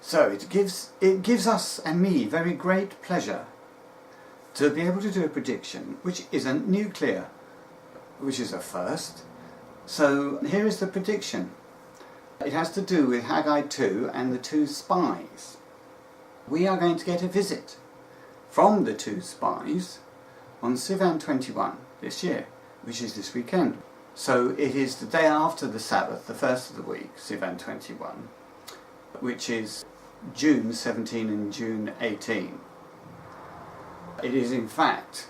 So it gives us and me very great pleasure to be able to do a prediction which isn't nuclear, which is a first. So here is the prediction. It has to do with Haggai 2 and the two spies. We are going to get a visit from the two spies on Sivan 21 this year, which is this weekend. So it is the day after the Sabbath, the first of the week, Sivan 21, which is June 17 and June 18. It is in fact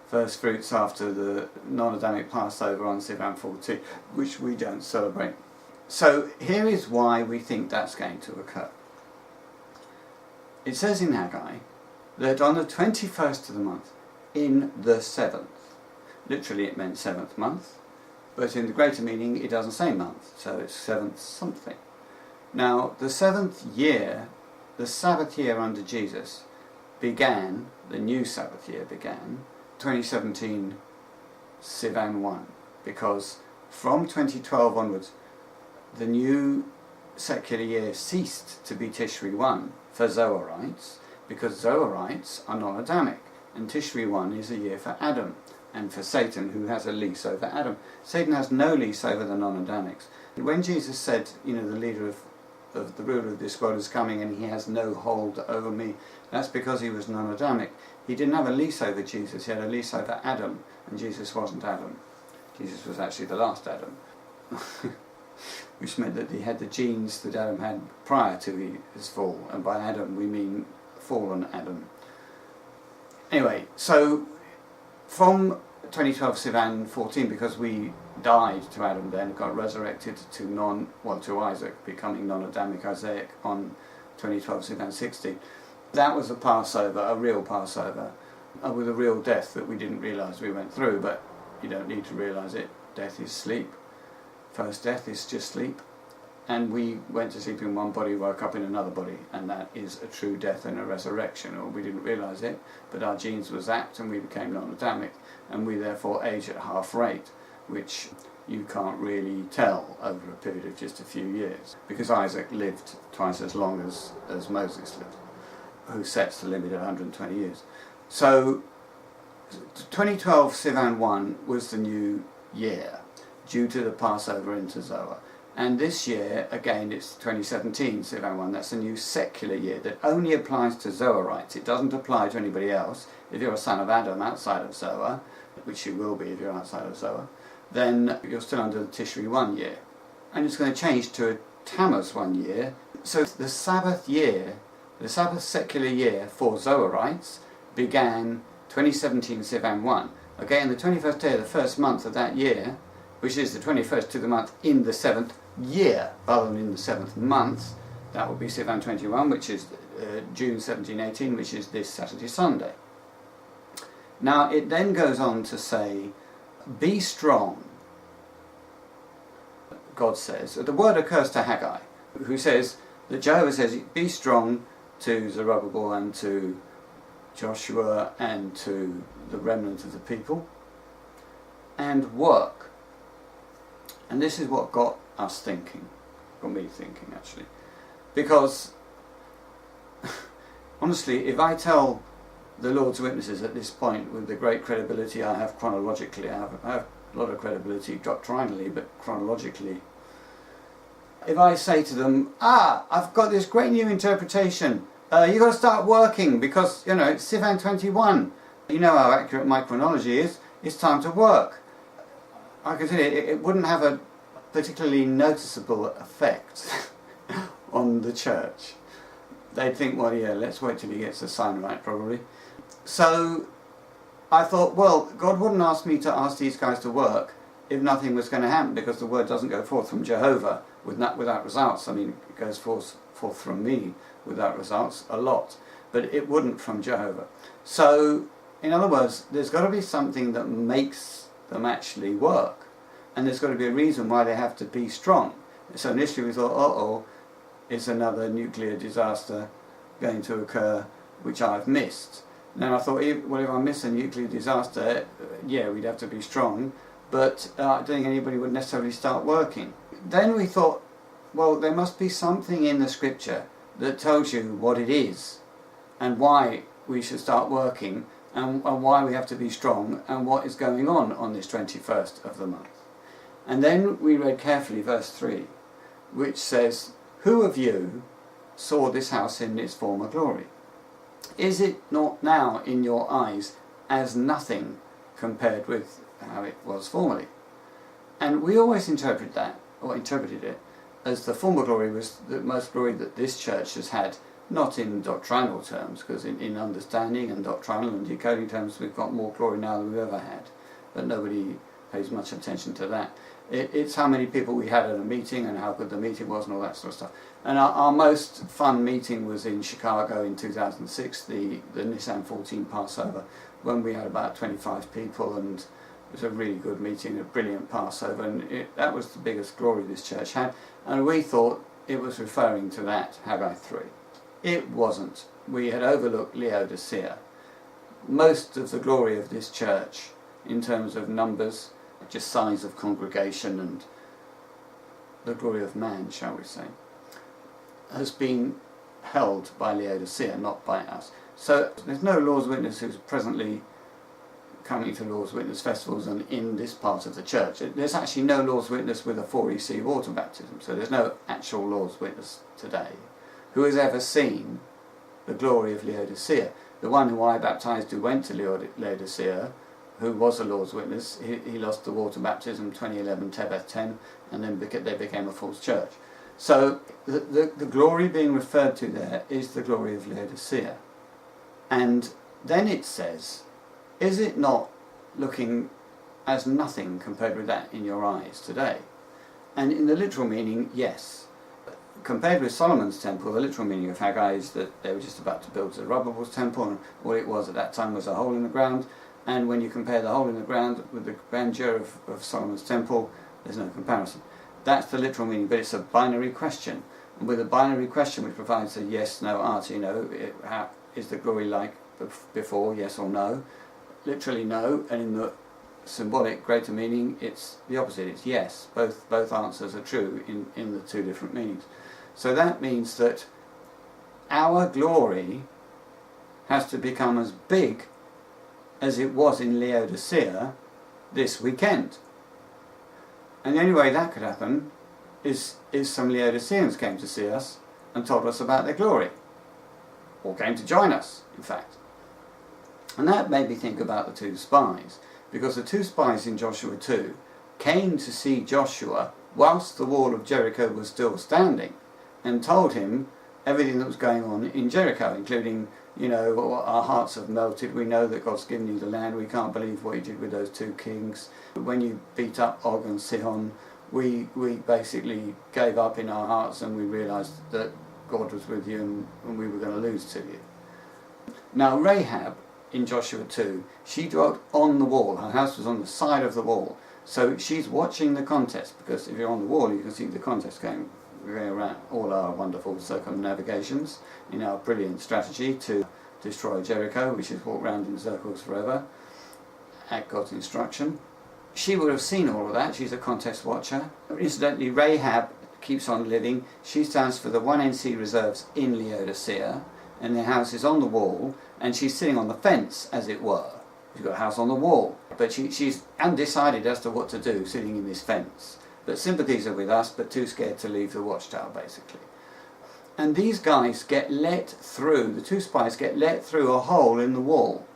first fruits after the non-Adamic Passover on Sivan 14, which we don't celebrate. So here is why we think that's going to occur. It says in Haggai that on the 21st of the month, in the 7th, literally it meant 7th month, but in the greater meaning it doesn't say month, so it's 7th something. Now the 7th year, the Sabbath year under Jesus, began, the new Sabbath year began, 2017 Sivan 1, because from 2012 onwards the new secular year ceased to be Tishri 1 for Zoarites, because Zoarites are non-Adamic, and Tishri 1 is a year for Adam, and for Satan, who has a lease over Adam. Satan has no lease over the non-Adamics. When Jesus said, the leader of the ruler of this world is coming and he has no hold over me, that's because he was non-Adamic. He didn't have a lease over Jesus, he had a lease over Adam, and Jesus wasn't Adam. Jesus was actually the last Adam. Which meant that he had the genes that Adam had prior to his fall, and by Adam we mean fallen Adam. Anyway, so from 2012 Sivan 14, because we died to Adam then, got resurrected to Isaac, becoming non-Adamic Isaac on 2012 Sivan 16. That was a Passover, a real Passover, with a real death that we didn't realise we went through, but you don't need to realise it. Death is sleep. First death is just sleep. And we went to sleep in one body, woke up in another body, and that is a true death and a resurrection, or we didn't realise it, but our genes were zapped and we became non-Adamic, and we therefore age at half rate, which you can't really tell over a period of just a few years, because Isaac lived twice as long as Moses lived, who sets the limit at 120 years. So 2012 Sivan 1 was the new year, due to the Passover into Zoar. And this year, again, it's 2017 Sivan 1, that's a new secular year that only applies to Zoarites. It doesn't apply to anybody else. If you're a son of Adam outside of Zoar, which you will be if you're outside of Zoar, then you're still under the Tishri 1 year. And it's going to change to a Tammuz 1 year. So the Sabbath year, the Sabbath secular year for Zoarites began 2017 Sivan 1. Again, the 21st day of the first month of that year, which is the 21st to the month in the 7th year, rather than in the 7th month, that will be Sivan 21, which is June 17-18, which is this Saturday, Sunday. Now, it then goes on to say, be strong, God says. The word occurs to Haggai, who says that Jehovah says, be strong to Zerubbabel and to Joshua and to the remnant of the people, and work. And this is what got us thinking, got me thinking actually, because honestly, if I tell the Lord's witnesses at this point, with the great credibility I have chronologically, I have a lot of credibility doctrinally, but chronologically, if I say to them, I've got this great new interpretation, you've got to start working because, it's Sivan 21, you know how accurate my chronology is, it's time to work. I can tell you, it wouldn't have a particularly noticeable effect on the church. They'd think, well, yeah, let's wait till he gets the sign right, probably. So I thought, well, God wouldn't ask me to ask these guys to work if nothing was going to happen, because the word doesn't go forth from Jehovah without results. I mean, it goes forth from me without results a lot, but it wouldn't from Jehovah. So, in other words, there's got to be something that makes them actually work, and there's got to be a reason why they have to be strong. So initially we thought, it's another nuclear disaster going to occur which I've missed. And then I thought, well, if I miss a nuclear disaster, yeah, we'd have to be strong, but I don't think anybody would necessarily start working. Then we thought, well, there must be something in the scripture that tells you what it is and why we should start working and why we have to be strong and what is going on this 21st of the month. And then we read carefully verse 3, which says, "Who of you saw this house in its former glory? Is it not now in your eyes as nothing compared with how it was formerly?" And we always interpreted it as the former glory was the most glory that this church has had, not in doctrinal terms, because in understanding and doctrinal and decoding terms we've got more glory now than we've ever had, but nobody pays much attention to that. It's how many people we had at a meeting and how good the meeting was and all that sort of stuff. And our most fun meeting was in Chicago in 2006, the Nissan 14 Passover, when we had about 25 people, and it was a really good meeting, a brilliant Passover, and that was the biggest glory this church had, and we thought it was referring to that, Haggai 3. It wasn't. We had overlooked Laodicea. Most of the glory of this church, in terms of numbers, just size of congregation and the glory of man, shall we say, has been held by Laodicea, not by us. So there's no Lord's Witness who's presently coming to Lord's Witness festivals and in this part of the church. There's actually no Lord's Witness with a 4EC water baptism, so there's no actual Lord's Witness today who has ever seen the glory of Laodicea. The one who I baptised who went to Laodicea, who was a Lord's Witness, he lost the water baptism 2011 Tebeth 10, and then they became a false church. So the glory being referred to there is the glory of Laodicea. And then it says, is it not looking as nothing compared with that in your eyes today? And in the literal meaning, yes. Compared with Solomon's temple, the literal meaning of Haggai is that they were just about to build Zerubbabel's temple, and all it was at that time was a hole in the ground. And when you compare the hole in the ground with the grandeur of Solomon's temple, there's no comparison. That's the literal meaning, but it's a binary question. And with a binary question which provides a yes-no answer, how is the glory like before, yes or no? Literally no, and in the symbolic greater meaning, it's the opposite, it's yes. Both answers are true in the two different meanings. So that means that our glory has to become as big as it was in Laodicea this weekend. And the only way that could happen is some Laodiceans came to see us and told us about their glory, or came to join us, in fact. And that made me think about the two spies, because the two spies in Joshua 2 came to see Joshua whilst the wall of Jericho was still standing, and told him everything that was going on in Jericho, including, our hearts have melted, we know that God's given you the land, we can't believe what you did with those two kings. When you beat up Og and Sihon, we basically gave up in our hearts and we realised that God was with you and we were going to lose to you. Now Rahab, in Joshua 2, she dwelt on the wall, her house was on the side of the wall, so she's watching the contest, because if you're on the wall you can see the contest going around all our wonderful circumnavigations in our brilliant strategy to destroy Jericho, which is walk round in circles forever at God's instruction. She would have seen all of that. She's a contest watcher. Incidentally, Rahab keeps on living. She stands for the 1NC reserves in Laodicea, and their house is on the wall, and she's sitting on the fence, as it were. She's got a house on the wall, but she's undecided as to what to do, sitting in this fence. But sympathies are with us, but too scared to leave the Watchtower, basically. And these guys get let through, the two spies get let through a hole in the wall.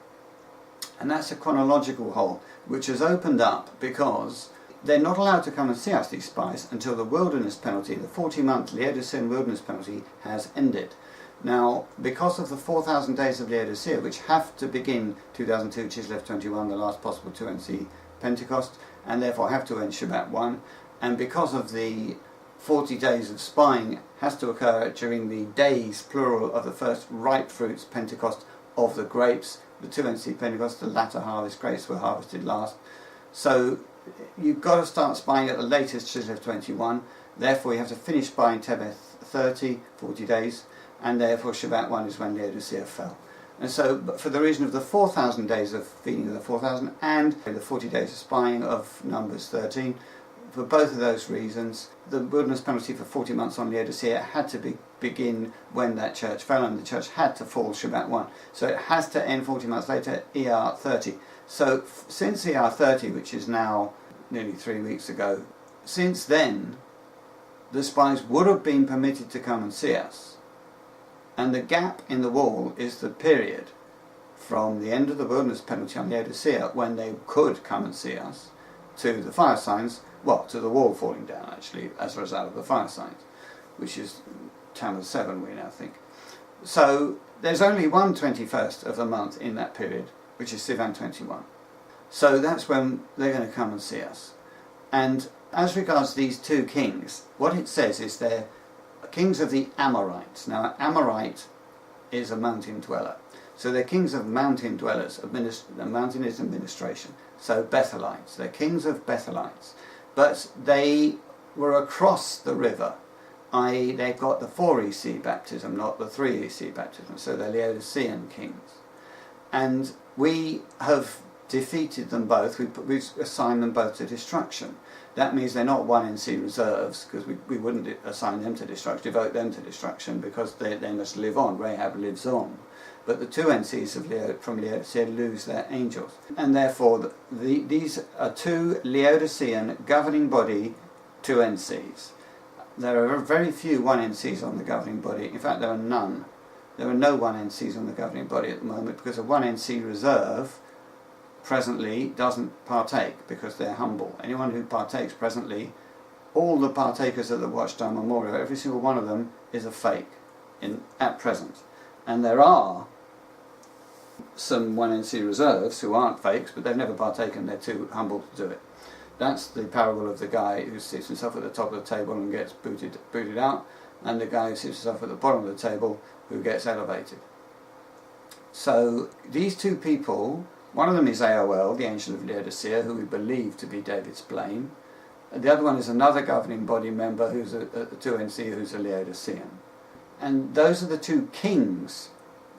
And that's a chronological hole, which has opened up because they're not allowed to come and see us, these spies, until the wilderness penalty, the 40-month Laodicean wilderness penalty, has ended. Now, because of the 4,000 days of Laodicea, which have to begin 2002, Chislev 21, the last possible 2NC Pentecost, and therefore have to end Shabbat 1, and because of the 40 days of spying has to occur during the days, plural, of the first ripe fruits Pentecost of the grapes, the 2NC Pentecost, the latter harvest grapes were harvested last. So you've got to start spying at the latest Chislev 21, therefore you have to finish spying Tebeth 30, 40 days, and therefore Shabbat 1 is when Laodicea fell. And so, for the reason of the 4,000 days of feeding of the 4,000 and the 40 days of spying of Numbers 13, for both of those reasons, the wilderness penalty for 40 months on Laodicea had to begin when that church fell, and the church had to fall Shabbat 1. So it has to end 40 months later, ER 30. So since ER 30, which is now nearly 3 weeks ago, since then the spies would have been permitted to come and see us. And the gap in the wall is the period from the end of the wilderness penalty on Laodicea, when they could come and see us, to the fire signs, well, to the wall falling down actually as a result of the fire signs, which is Tammuz 7 we now think. So there's only one 21st of the month in that period, which is Sivan 21. So that's when they're going to come and see us. And as regards these two kings, what it says is they're kings of the Amorites. Now, Amorite is a mountain dweller. So they're kings of mountain dwellers. The mountain is administration. So Bethelites. They're kings of Bethelites. But they were across the river, i.e. they've got the 4 EC baptism, not the 3 EC baptism. So they're Laodicean kings. And we have defeated them both. We've assigned them both to destruction. That means they're not 1 NC reserves, because we wouldn't assign them to destruction, devote them to destruction, because they must live on. Rahab lives on. But the 2 NCs from Laodicea lose their angels. And therefore these are 2 Laodicean governing body 2 NCs. There are very few 1 NCs on the governing body. In fact, there are none. There are no 1 NCs on the governing body at the moment, because a 1 NC reserve presently doesn't partake, because they're humble. Anyone who partakes presently, all the partakers at the Watchtower Memorial, every single one of them is a fake at present. And there are some 1 NC reserves who aren't fakes, but they've never partaken, they're too humble to do it. That's the parable of the guy who sits himself at the top of the table and gets booted out, and the guy who sits himself at the bottom of the table who gets elevated. So these 2 people, one of them is AOL, the Angel of Laodicea, who we believe to be David's blame. The other one is another governing body member who's a 2NC, who's a Laodicean. And those are the 2 kings,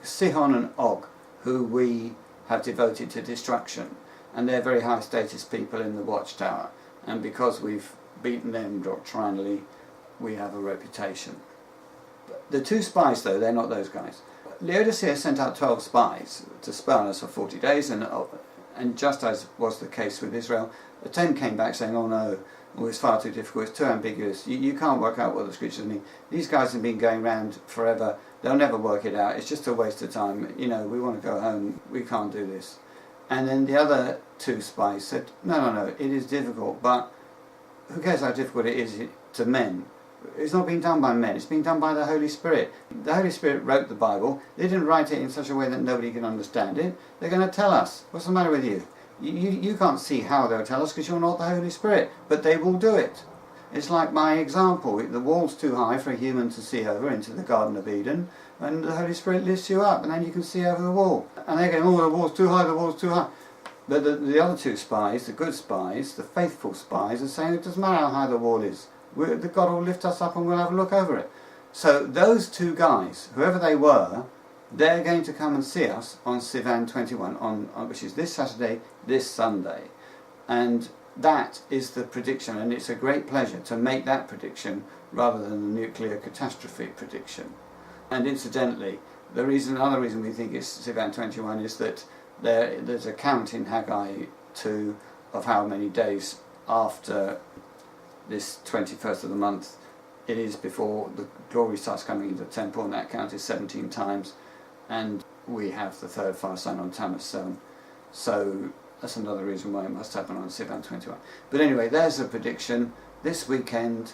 Sihon and Og, who we have devoted to destruction. And they're very high status people in the Watchtower. And because we've beaten them doctrinally, we have a reputation. The 2 spies, though, they're not those guys. Laodicea sent out 12 spies to spy on us for 40 days, and just as was the case with Israel, the 10 came back saying, oh no, it's far too difficult, it's too ambiguous, you can't work out what the scriptures mean. These guys have been going around forever, they'll never work it out, it's just a waste of time, we want to go home, we can't do this. And then the other 2 spies said, no, it is difficult, but who cares how difficult it is to men? It's not being done by men, it's being done by the Holy Spirit. The Holy Spirit wrote the Bible. They didn't write it in such a way that nobody can understand it. They're going to tell us. What's the matter with you? You can't see how they'll tell us because you're not the Holy Spirit, but they will do it. It's like my example. The wall's too high for a human to see over into the Garden of Eden, and the Holy Spirit lifts you up, and then you can see over the wall. And they're going, oh, the wall's too high, the wall's too high. But the other 2 spies, the good spies, the faithful spies, are saying it doesn't matter how high the wall is. The God will lift us up and we'll have a look over it. So those 2 guys, whoever they were, they're going to come and see us on Sivan 21, which is this Saturday, this Sunday. And that is the prediction, and it's a great pleasure to make that prediction rather than the nuclear catastrophe prediction. And incidentally, another reason we think it's Sivan 21 is that there's a count in Haggai 2 of how many days after this 21st of the month it is before the glory starts coming into the temple, and that count is 17 times, and we have the 3rd fire sign on Tammuz 7, so that's another reason why it must happen on Sivan 21. But anyway, there's a prediction. This weekend,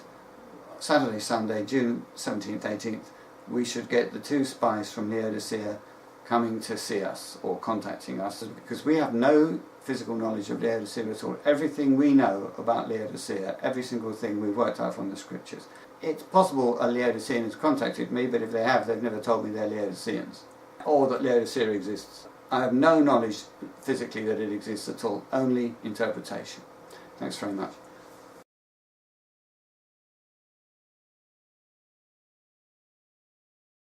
Saturday, Sunday, June 17th, 18th, we should get the 2 spies from Laodicea coming to see us or contacting us, because we have no physical knowledge of Laodicea at all. Everything we know about Laodicea, every single thing we've worked out from the scriptures. It's possible a Laodicean has contacted me, but if they have, they've never told me they're Laodiceans, or that Laodicea exists. I have no knowledge physically that it exists at all, only interpretation. Thanks very much.